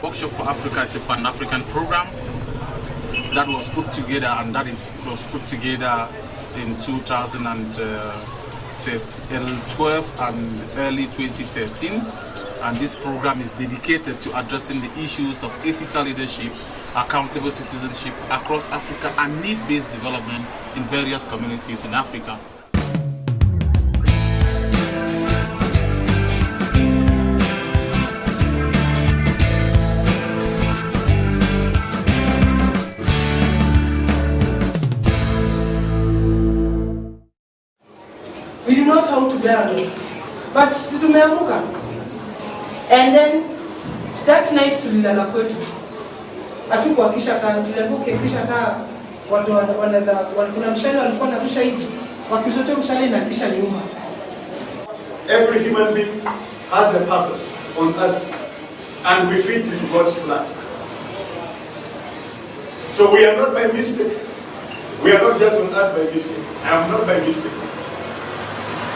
Workshop for Africa is a Pan-African program that was put together, and was put together in 2012 and early 2013. And this program is dedicated to addressing the issues of ethical leadership, accountable citizenship across Africa, and need-based development in various communities in Africa. We did not how to bear alone, but situmeamuka. And then that night tulilala kwetu. Hatukuhakisha tuliambuke kisha watu wanaweza kuna mshale walikuwa narusha hivi wakizote mshale na kisha nyuma. Every human being has a purpose on earth, and we fit into God's plan. So we are not by mistake. We are not just on earth by mistake. I am not by mistake.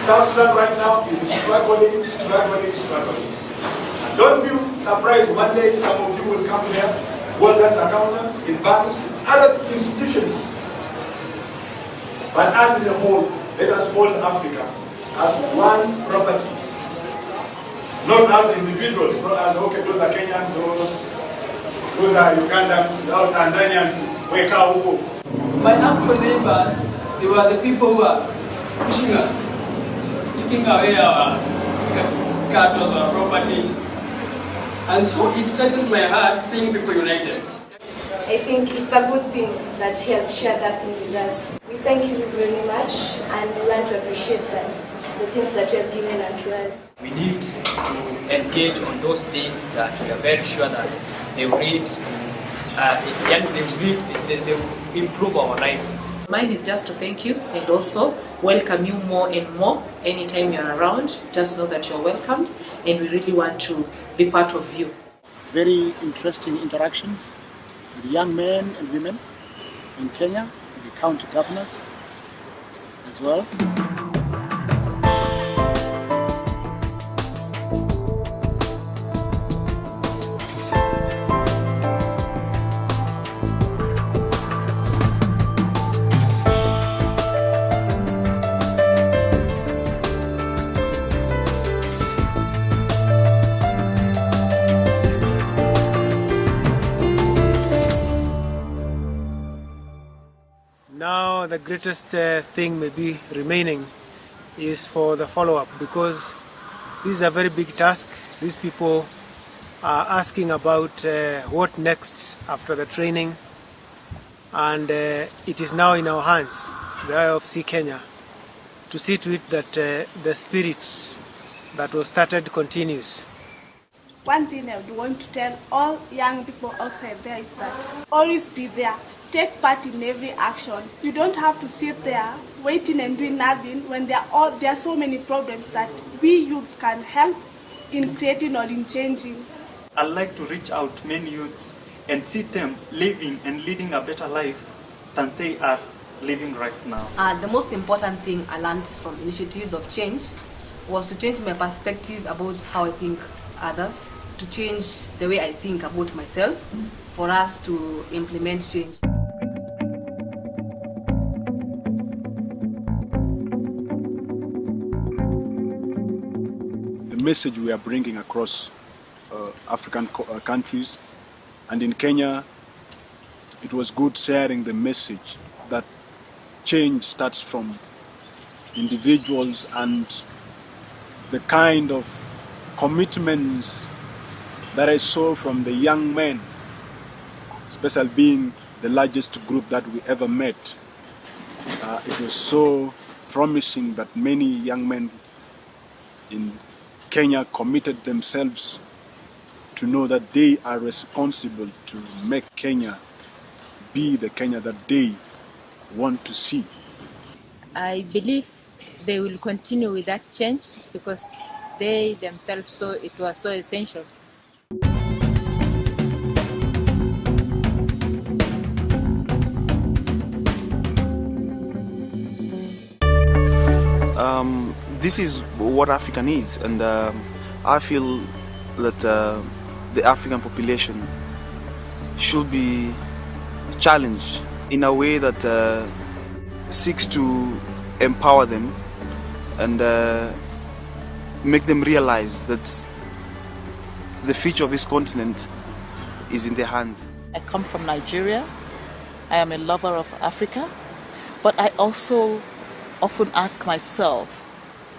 South Sudan right now is struggling. And don't be surprised one day some of you will come here, work as accountants in banks, other institutions. But as in a whole, let us hold Africa as one property. Not as individuals, not as, okay, those are Kenyans, or those are Ugandans, or Tanzanians, wake up. My actual neighbors, they were the people who are pushing us, taking away our cattle, our property. And so it touches my heart seeing people united. I think it's a good thing that he has shared that thing with us. We thank you very much, and we want to appreciate the things that you have given unto us. We need to engage on those things that we are very sure that they will lead to, they will improve our lives. Mine is just to thank you and also welcome you more and more. Anytime you're around, just know that you're welcomed, and we really want to be part of you. Very interesting interactions with young men and women in Kenya, the county governors as well. Now the greatest thing maybe remaining is for the follow-up, because this is a very big task. These people are asking about what next after the training, and it is now in our hands, the WfA Kenya, to see to it that the spirit that was started continues. One thing I would want to tell all young people outside there is that always be there. Take part in every action. You don't have to sit there waiting and doing nothing when there are so many problems that we youth can help in creating or in changing. I'd like to reach out many youths and see them living and leading a better life than they are living right now. The most important thing I learned from initiatives of change was to change my perspective about how I think others, to change the way I think about myself, for us to implement change. The message we are bringing across African countries, and in Kenya, it was good sharing the message that change starts from individuals, and the kind of commitments that I saw from the young men, especially being the largest group that we ever met. It was so promising that many young men in Kenya committed themselves to know that they are responsible to make Kenya be the Kenya that they want to see. I believe they will continue with that change, because they themselves saw it was so essential. This is what Africa needs, and I feel that the African population should be challenged in a way that seeks to empower them and make them realize that the future of this continent is in their hands. I come from Nigeria. I am a lover of Africa, but I also often ask myself,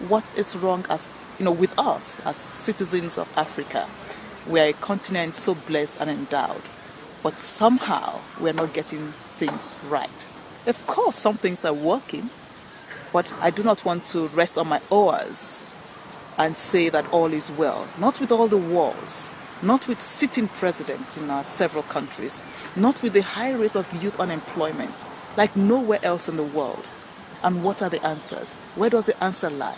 what is wrong with us as citizens of Africa? We are a continent so blessed and endowed, but somehow we're not getting things right. Of course, some things are working, but I do not want to rest on my oars and say that all is well. Not with all the wars, not with sitting presidents in our several countries, not with the high rate of youth unemployment, like nowhere else in the world. And what are the answers? Where does the answer lie?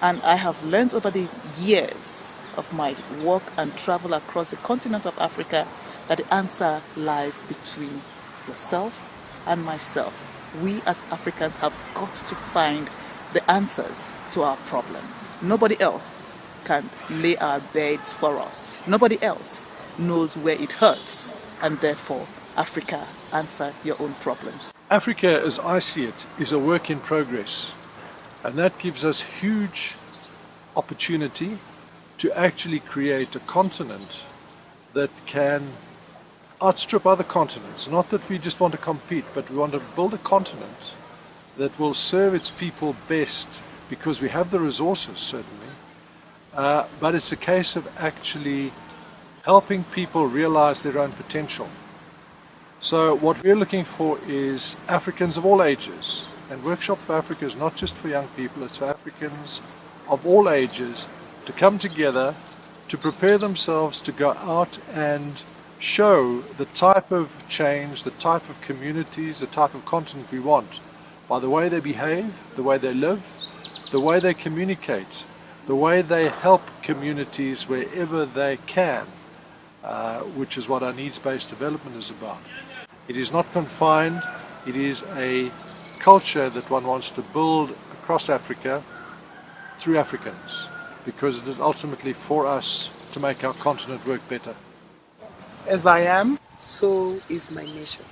And I have learned over the years of my work and travel across the continent of Africa that the answer lies between yourself and myself. We as Africans have got to find the answers to our problems. Nobody else can lay our beds for us. Nobody else knows where it hurts, and therefore, Africa, answer your own problems. Africa, as I see it, is a work in progress, and that gives us huge opportunity to actually create a continent that can outstrip other continents. Not that we just want to compete, but we want to build a continent that will serve its people best, because we have the resources, certainly, but it's a case of actually helping people realize their own potential. So what we're looking for is Africans of all ages, and Workshop for Africa is not just for young people, it's for Africans of all ages to come together, to prepare themselves to go out and show the type of change, the type of communities, the type of continent we want, by the way they behave, the way they live, the way they communicate, the way they help communities wherever they can, which is what our needs-based development is about. It is not confined, it is a culture that one wants to build across Africa through Africans, because it is ultimately for us to make our continent work better. As I am, so is my nation.